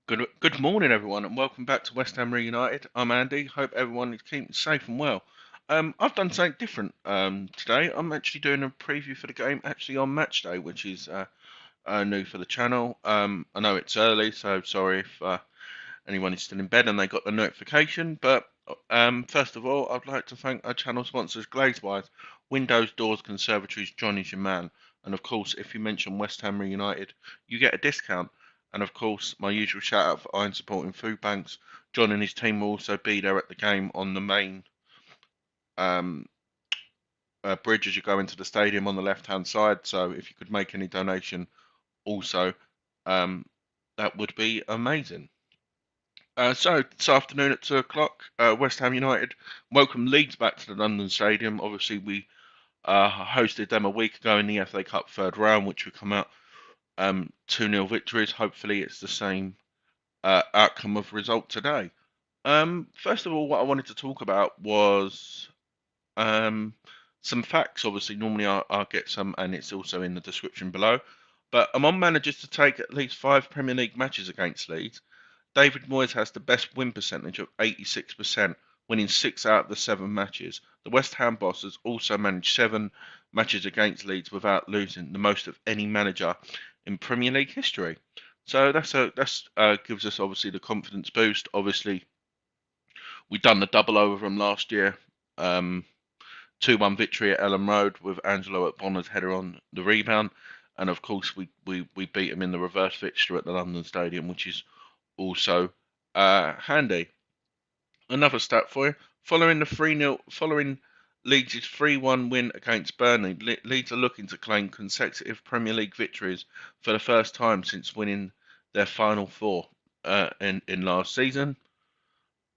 Good morning, everyone, and welcome back to West Ham Reunited. I'm Andy. Hope everyone is keeping safe and well. I've done something different today. I'm actually doing a preview for the game actually on match day, which is new for the channel. I know it's early, so sorry if anyone is still in bed and they got the notification. But first of all, I'd like to thank our channel sponsors, Glazewise, Windows, Doors, Conservatories, Johnny's Your Man. And of course, if you mention West Ham Reunited, you get a discount. And of course, my usual shout out for Iron Supporting Food Banks. John and his team will also be there at the game on the main um, bridge as you go into the stadium on the left hand side. So if you could make any donation, also, um, that would be amazing. So this afternoon at 2 o'clock, West Ham United welcome Leeds back to the London Stadium. Obviously, we hosted them a week ago in the FA Cup third round, which we come out 2-0 victories. Hopefully, it's the same outcome of result today. First of all, what I wanted to talk about was some facts. Obviously, normally I'll get some, and it's also in the description below. But among managers to take at least 5 Premier League matches against Leeds, David Moyes has the best win percentage of 86%, winning 6 out of the 7 matches. The West Ham boss has also managed 7 matches against Leeds without losing, the most of any manager in Premier League history. So that's gives us obviously the confidence boost. Obviously, we done the double over them last year. 2-1 victory at Ellen Road with Angelo at Bonner's header on the rebound. And of course, we beat him in the reverse fixture at the London Stadium, which is also handy. Another stat for you: following Leeds' 3-1 win against Burnley, Leeds are looking to claim consecutive Premier League victories for the first time since winning their final four in last season.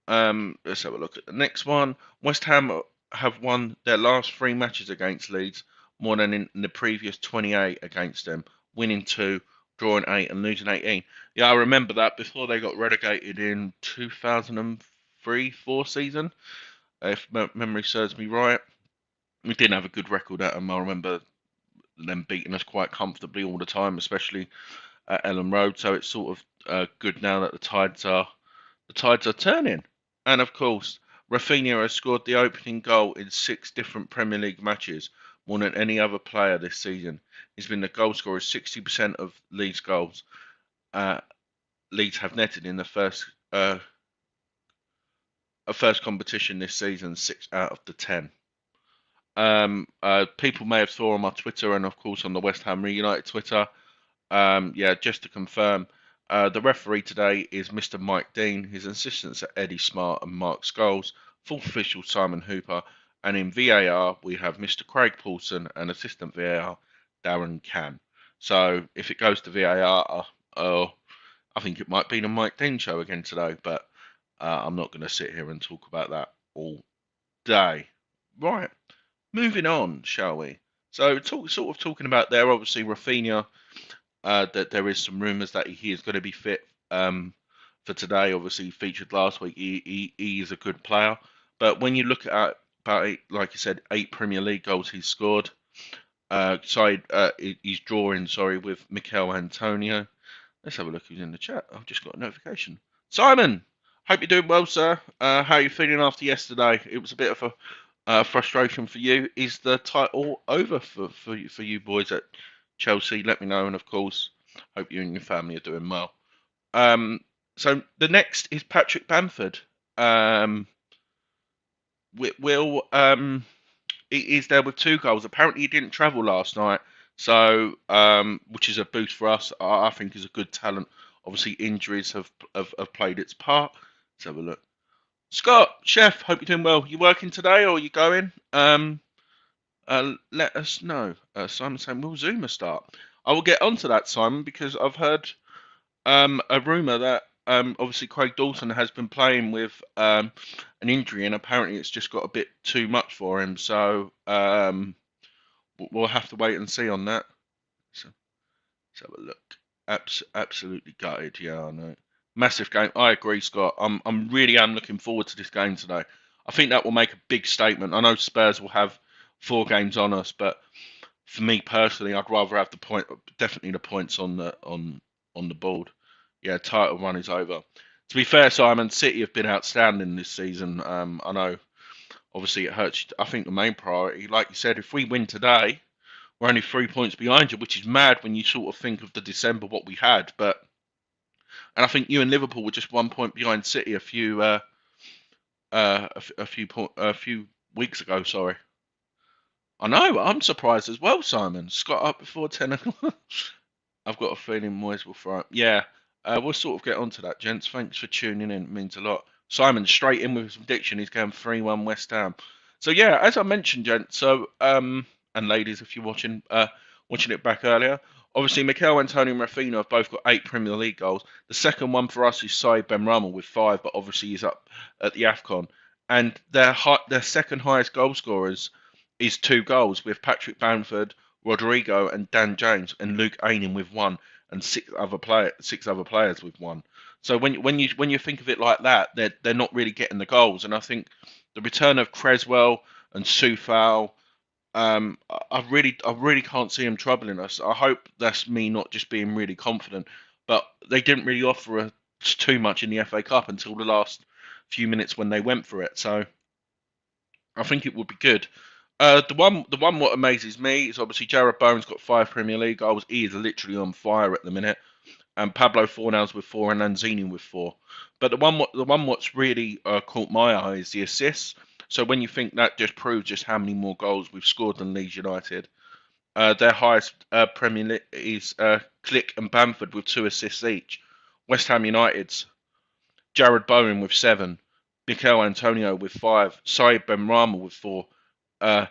Let's have a look at the next one. West Ham have won their last 3 matches against Leeds more than in the previous 28 against them, winning 2, drawing 8, and losing 18. Yeah, I remember that before they got relegated in 2003-4 season, if memory serves me right. We didn't have a good record at them. I remember them beating us quite comfortably all the time, especially at Ellen Road. So it's sort of good now that the tides are turning. And of course, Rafinha has scored the opening goal in 6 different Premier League matches, more than any other player this season. He's been the goal scorer 60% of Leeds goals. Uh, Leeds have netted in the first competition this season, 6 out of the 10. People may have saw on my Twitter and of course on the West Ham Reunited Twitter. Yeah, just to confirm, the referee today is Mr. Mike Dean. His assistants are Eddie Smart and Mark Scholes. Fourth official Simon Hooper. And in VAR, we have Mr. Craig Pawson and assistant VAR Darren Cann. So if it goes to VAR, I think it might be the Mike Dean show again today, but I'm not going to sit here and talk about that all day. Right, moving on, shall we? So, sort of talking about there, obviously Rafinha, that there is some rumours that he is going to be fit for today. Obviously, he featured last week. He is a good player, but when you look at about like you said, 8 Premier League goals he's scored. He's drawing. Sorry, with Mikel Antonio. Let's have a look who's in the chat. I've just got a notification. Simon, hope you're doing well, sir. How are you feeling after yesterday? It was a bit of a frustration for you. Is the title over for you boys at Chelsea? Let me know, and of course, hope you and your family are doing well. So the next is Patrick Bamford. He's there with 2 goals. Apparently, he didn't travel last night, so which is a boost for us. I think he's a good talent. Obviously, injuries have played its part. Let's have a look. Scott, chef, hope you're doing well. You working today or you going? Let us know. Simon saying, will Zuma start? I will get onto that, Simon, because I've heard a rumour that obviously Craig Dawson has been playing with an injury, and apparently it's just got a bit too much for him. So we'll have to wait and see on that. So let's have a look. Absolutely gutted. Yeah, I know. Massive game. I agree, Scott. I'm really am looking forward to this game today. I think that will make a big statement. I know Spurs will have 4 games on us, but for me personally, I'd rather have definitely the points on the board. Yeah, title run is over. To be fair, Simon, City have been outstanding this season. I know, obviously, it hurts. I think the main priority, like you said, if we win today, we're only 3 points behind you, which is mad when you sort of think of the December what we had. And I think you and Liverpool were just 1 point behind City a few weeks ago. Sorry. I know. I'm surprised as well, Simon. Scott up before 10 o'clock. I've got a feeling Moyes will throw it. Yeah, we'll sort of get onto that, gents. Thanks for tuning in. It means a lot. Simon, straight in with his prediction. He's going 3-1 West Ham. So yeah, as I mentioned, gents. So and ladies, if you're watching it back earlier, obviously Mikel Antonio and Rafinha have both got 8 Premier League goals. The second one for us is Saïd Benrahma with 5, but obviously he's up at the AFCON. And their second highest goal scorers is 2 goals with Patrick Bamford, Rodrigo, and Dan James, and Luke Ayling with 1, and 6 other players with 1. So when you think of it like that, they're not really getting the goals, and I think the return of Creswell and Soufal, I really can't see them troubling us. I hope that's me not just being really confident, but they didn't really offer us too much in the FA Cup until the last few minutes when they went for it. So I think it would be good. The one what amazes me is obviously Jared Bowen's got 5 Premier League goals. He is literally on fire at the minute. And Pablo Fornals with 4 and Lanzini with 4. But the one what's really caught my eye is the assists. So when you think that just proves just how many more goals we've scored than Leeds United. Their highest Premier League is Click and Bamford with 2 assists each. West Ham United's Jared Bowen with 7. Mikel Antonio with 5. Saïd Benrahma with 4. Uh,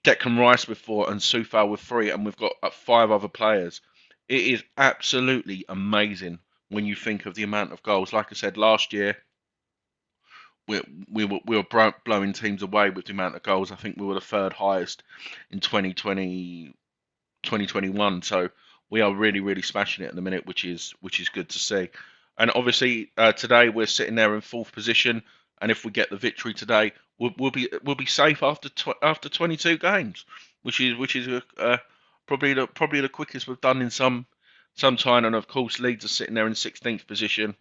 Declan Rice with 4 and Soufal with 3, and we've got 5 other players. It is absolutely amazing when you think of the amount of goals. Like I said, last year we were blowing teams away with the amount of goals. I think we were the third highest in 2020, 2021. So we are really, really smashing it at the minute, which is good to see. And obviously today we're sitting there in 4th position, and if we get the victory today, we'll be safe after 22 games, which is probably the quickest we've done in some time. And of course, Leeds are sitting there in 16th position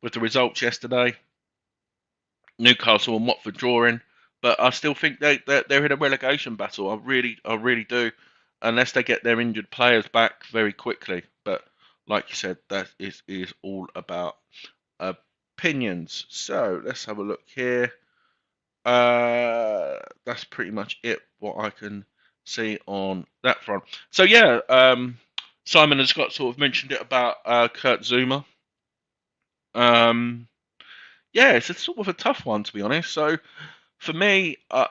with the results yesterday. Newcastle and Watford drawing, but I still think they're in a relegation battle. I really do, unless they get their injured players back very quickly. But like you said, that is all about opinions. So let's have a look here. That's pretty much it. What I can see on that front. So yeah, Simon has got sort of mentioned it about Kurt Zouma. Yeah, it's a sort of a tough one to be honest. So for me, I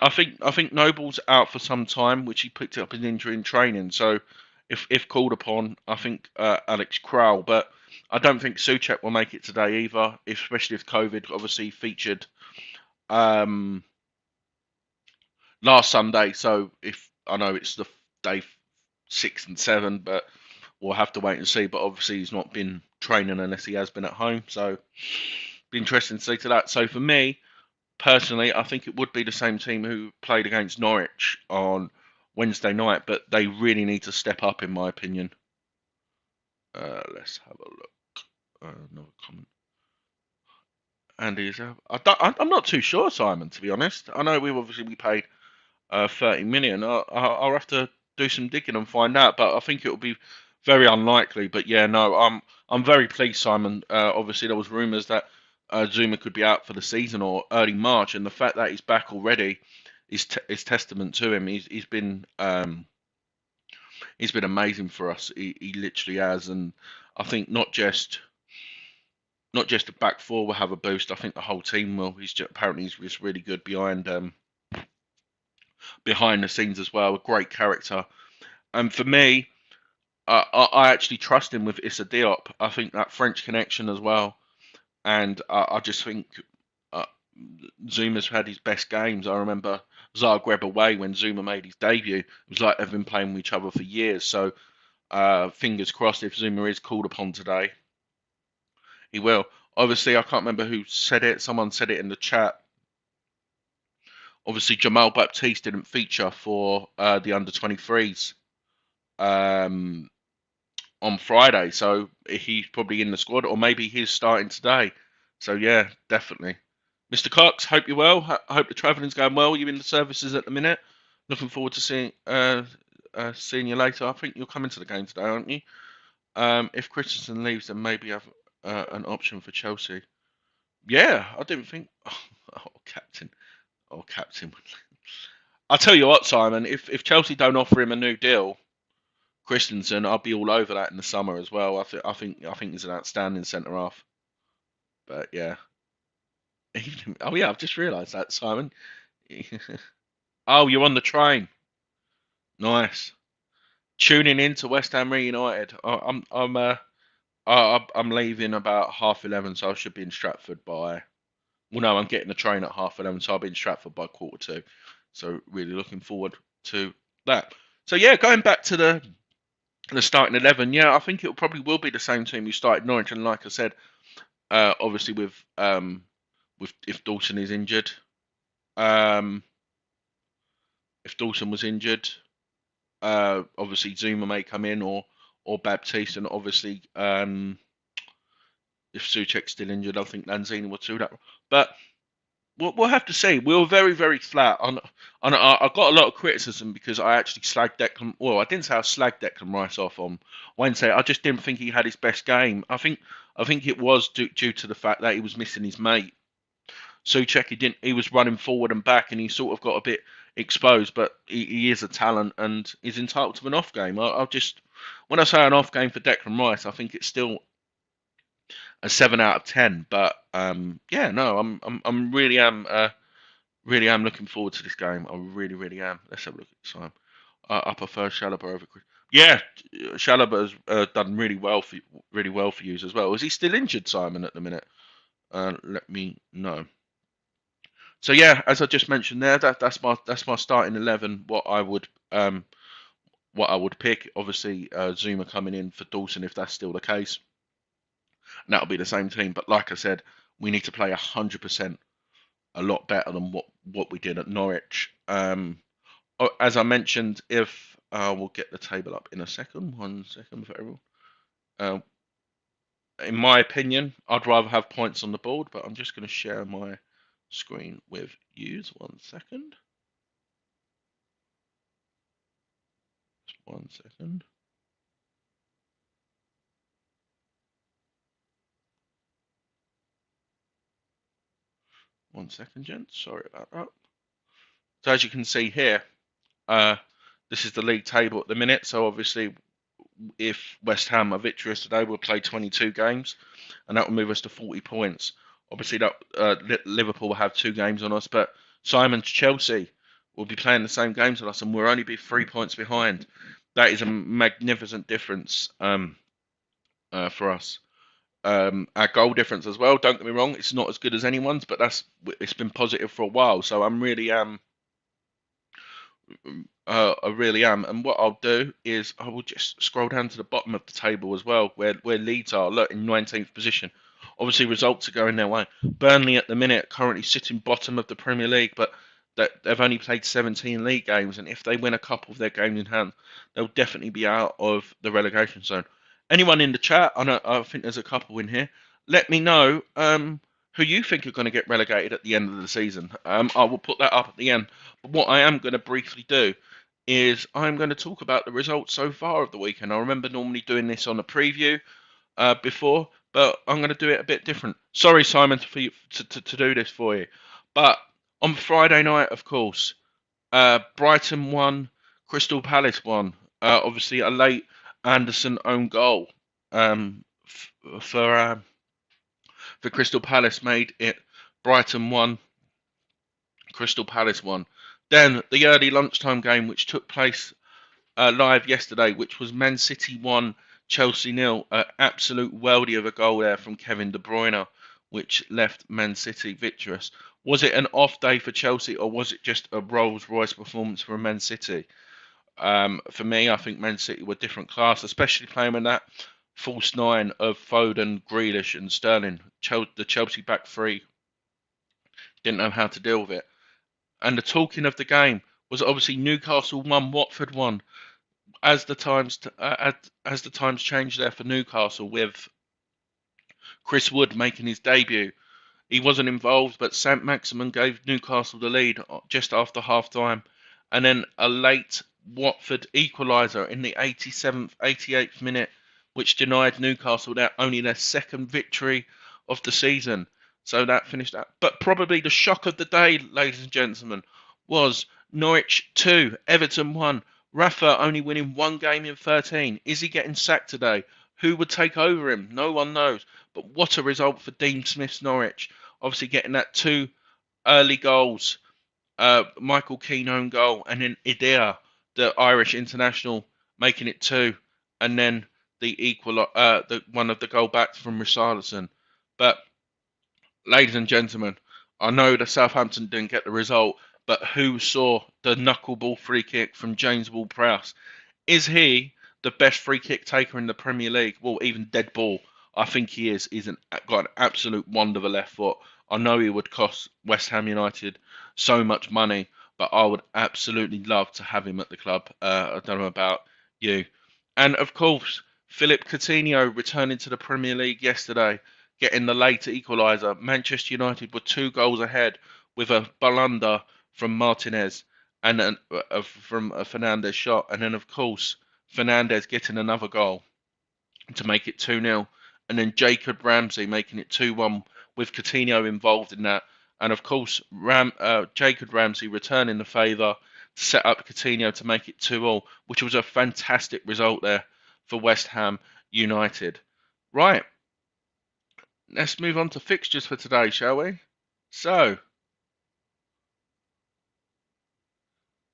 think Noble's out for some time, which he picked up an injury in training. So if called upon, I think Alex Crowell, but I don't think Souček will make it today either, especially if COVID obviously featured um, last Sunday. So if I know it's the day 6 and 7, but we'll have to wait and see. But obviously he's not been training unless he has been at home. So be interesting to see to that. So for me personally, I think it would be the same team who played against Norwich on Wednesday night, but they really need to step up, in my opinion. Let's have a look. Another comment. Andy is I'm not too sure, Simon. To be honest, I know we paid 30 million. I'll have to do some digging and find out, but I think it will be very unlikely. But yeah, no, I'm very pleased, Simon. Obviously, there was rumours that Zuma could be out for the season or early March, and the fact that he's back already is testament to him. He's been amazing for us. He literally has, and I think not just the back four will have a boost. I think the whole team will. Apparently he's just really good behind the scenes as well. A great character, and for me, I actually trust him with Issa Diop. I think that French connection as well, and I just think Zuma's had his best games. I remember Zagreb away when Zuma made his debut. It was like they've been playing with each other for years. So fingers crossed if Zuma is called upon today, he will. Obviously, I can't remember who said it. Someone said it in the chat. Obviously, Jamal Baptiste didn't feature for the under-23s on on Friday, so he's probably in the squad, or maybe he's starting today. So yeah, definitely. Mr. Cox, hope you're well. Hope the travelling's going well. You're in the services at the minute. Looking forward to seeing you later. I think you're coming to the game today, aren't you? If Christensen leaves, then maybe have an option for Chelsea. Yeah, I didn't think. Oh, captain. Oh, captain. I'll tell you what, Simon. If Chelsea don't offer him a new deal, Christensen, I'll be all over that in the summer as well. I think he's an outstanding centre half. But yeah. Oh yeah, I've just realised that, Simon. Oh, you're on the train. Nice. Tuning in to West Ham Reunited. I'm leaving about 11:30, so I should be in Stratford by. Well, no, I'm getting the train at 11:30, so I'll be in Stratford by 1:45. So really looking forward to that. So yeah, going back to the starting 11. Yeah, I think it probably will be the same team who started Norwich, and like I said, obviously with if Dawson is injured, if Dawson was injured, obviously Zuma may come in or Baptiste, and obviously if Souček's still injured, I think Lanzini will do that. But we'll have to see. We were very, very flat. I got a lot of criticism because I actually slagged Declan. Well, I didn't say I slagged Declan Rice off on Wednesday. I just didn't think he had his best game. I think it was due to the fact that he was missing his mate. Souček, he was running forward and back, and he sort of got a bit exposed. But he is a talent, and he's entitled to an off game. When I say an off game for Declan Rice, I think it's still a 7 out of 10. But yeah, no, I'm really am looking forward to this game. I really, really am. Let's have a look at the time. I prefer Chalobah over Chris. Yeah, Chalobah has done really well for you as well. Is he still injured, Simon, at the minute? Let me know. So yeah, as I just mentioned there, that's my starting 11. What I would pick. Obviously, Zuma coming in for Dawson if that's still the case. And that'll be the same team. But like I said, we need to play 100%, a lot better than what we did at Norwich. As I mentioned, if we'll get the table up in a second. 1 second for everyone. In my opinion, I'd rather have points on the board, but I'm just going to share my screen with you. 1 second. Just 1 second. One second, gents. Sorry about that. So as you can see here, this is the league table at the minute. So obviously, if West Ham are victorious today, we'll play 22 games, and that will move us to 40 points. Obviously, that Liverpool will have 2 games on us, but Simon's Chelsea will be playing the same games as us, and we'll only be 3 points behind. That is a magnificent difference for us. Our goal difference as well. Don't get me wrong; it's not as good as anyone's, but it's been positive for a while. So I'm really I really am. And what I'll do is I will just scroll down to the bottom of the table as well, where Leeds are. Look, in 19th position. Obviously, results are going their way. Burnley at the minute currently sitting bottom of the Premier League, but they've only played 17 league games, and if they win a couple of their games in hand, they'll definitely be out of the relegation zone. Anyone in the chat? I think there's a couple in here. Let me know who you think are going to get relegated at the end of the season. I will put that up at the end. But what I am going to briefly do is I'm going to talk about the results so far of the weekend. I remember normally doing this on a preview before, but I'm going to do it a bit different. Sorry, Simon, for you to do this for you. But on Friday night, of course, Brighton won, Crystal Palace won. Obviously, a late Anderson own goal for Crystal Palace made it Brighton 1, Crystal Palace 1. Then the early lunchtime game, which took place live yesterday, which was Man City 1, Chelsea 0. An absolute worldie of a goal there from Kevin De Bruyne, which left Man City victorious. Was it an off day for Chelsea, or was it just a Rolls-Royce performance for Man City? For me, I think Man City were different class, especially playing with that false 9 of Foden, Grealish and Sterling. The Chelsea back 3 didn't know how to deal with it. And the talking of the game was obviously Newcastle 1, Watford 1. as the times changed there for Newcastle with Chris Wood making his debut. He wasn't involved, but St Maximin gave Newcastle the lead just after half time. And then a late Watford equaliser in the 87th, 88th minute, which denied Newcastle only their second victory of the season. So that finished that. But probably the shock of the day, ladies and gentlemen, was Norwich 2, Everton 1. Rafa only winning one game in 13. Is he getting sacked today? Who would take over him? No one knows. But what a result for Dean Smith's Norwich. Obviously getting that two early goals. Michael Keane own goal, and then Idea, the Irish international, making it 2, and then the one of the goal backs from Richarlison. But ladies and gentlemen, I know that Southampton didn't get the result, but who saw the knuckleball free kick from James Ward-Prowse? Is he the best free kick taker in the Premier League? Well, even dead ball, I think he is. He's got an absolute wonder of a left foot. I know he would cost West Ham United so much money, but I would absolutely love to have him at the club. I don't know about you. And of course, Philip Coutinho returning to the Premier League yesterday, getting the late equaliser. Manchester United were 2 goals ahead with a blunder from Martinez and from a Fernandes shot. And then, of course, Fernandes getting another goal to make it 2-0. And then Jacob Ramsey making it 2-1 with Coutinho involved in that. And of course, Jacob Ramsey returning the favour to set up Coutinho to make it 2-2, which was a fantastic result there for West Ham United. Right, let's move on to fixtures for today, shall we? So,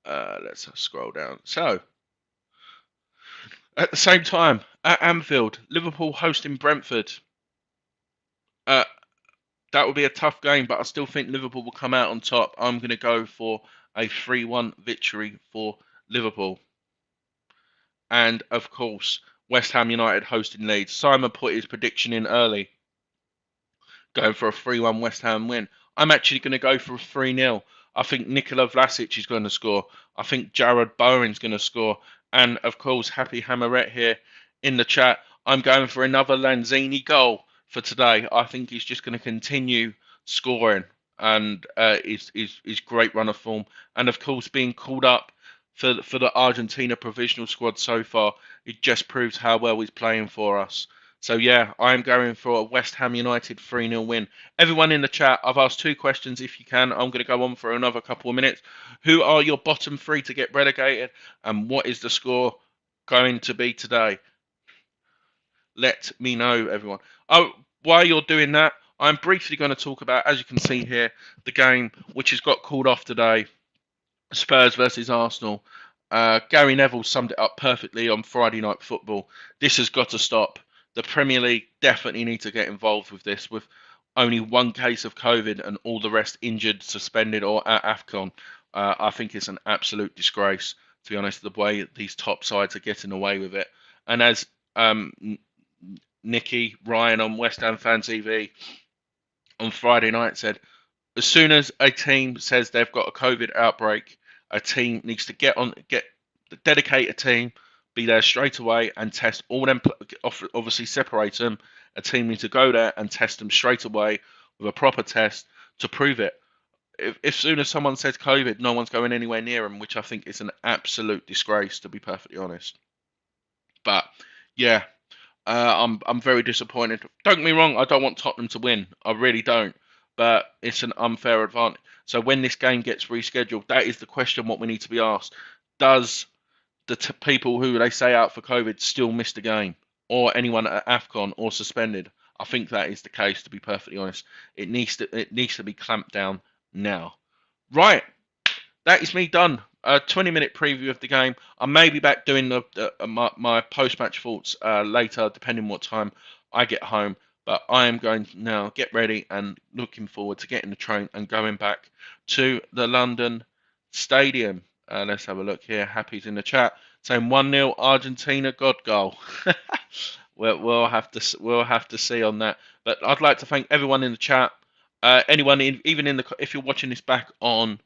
let's scroll down. So, at the same time, at Anfield, Liverpool hosting Brentford. That will be a tough game, but I still think Liverpool will come out on top. I'm going to go for a 3-1 victory for Liverpool. And, of course, West Ham United hosting Leeds. Simon put his prediction in early, going for a 3-1 West Ham win. I'm actually going to go for a 3-0. I think Nikola Vlasic is going to score. I think Jared Bowen's going to score. And, of course, Happy Hammerette here in the chat. I'm going for another Lanzini goal for today. I think he's just going to continue scoring, and his great run of form, and of course being called up for the Argentina provisional squad so far, it just proves how well he's playing for us. So yeah, I'm going for a West Ham United 3-0 win. Everyone in the chat, I've asked 2 questions. If you can, I'm going to go on for another couple of minutes. Who are your bottom 3 to get relegated, and what is the score going to be today? Let me know, everyone. Oh, while you're doing that, I'm briefly going to talk about, as you can see here, the game which has got called off today, Spurs versus Arsenal. Gary Neville summed it up perfectly on Friday Night Football. This has got to stop. The Premier League definitely need to get involved with this, with only 1 case of COVID and all the rest injured, suspended, or at AFCON. I think it's an absolute disgrace, to be honest, the way these top sides are getting away with it. And as Nicky Ryan on West Ham Fan TV on Friday night said, as soon as a team says they've got a COVID outbreak, a team needs to dedicate a team, be there straight away and test all them. Obviously, separate them. A team needs to go there and test them straight away with a proper test to prove it. If soon as someone says COVID, no one's going anywhere near them, which I think is an absolute disgrace, to be perfectly honest. But yeah. I'm very disappointed. Don't get me wrong, I don't want Tottenham to win. I really don't. But it's an unfair advantage. So when this game gets rescheduled, that is the question what we need to be asked. Does the people who they say out for COVID still miss the game? Or anyone at AFCON or suspended? I think that is the case, to be perfectly honest. It needs to be clamped down now. Right. That is me done. A 20-minute preview of the game. I may be back doing my post-match thoughts later, depending what time I get home. But I am going to now get ready and looking forward to getting the train and going back to the London Stadium. Let's have a look here. Happy's in the chat saying 1-0 Argentina, God goal. we'll have to see on that. But I'd like to thank everyone in the chat. Anyone, even if you're watching this back on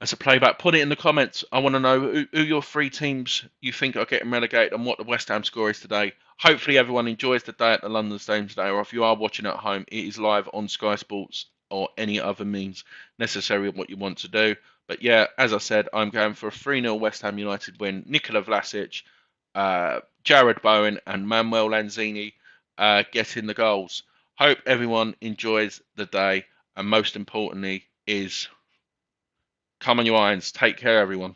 As a playback, put it in the comments. I want to know who your three teams you think are getting relegated and what the West Ham score is today. Hopefully everyone enjoys the day at the London Stadium today, or if you are watching at home, it is live on Sky Sports or any other means necessary of what you want to do. But yeah, as I said, I'm going for a 3-0 West Ham United win. Nikola Vlasic, Jared Bowen and Manuel Lanzini getting the goals. Hope everyone enjoys the day, and most importantly is come on, you irons. Take care, everyone.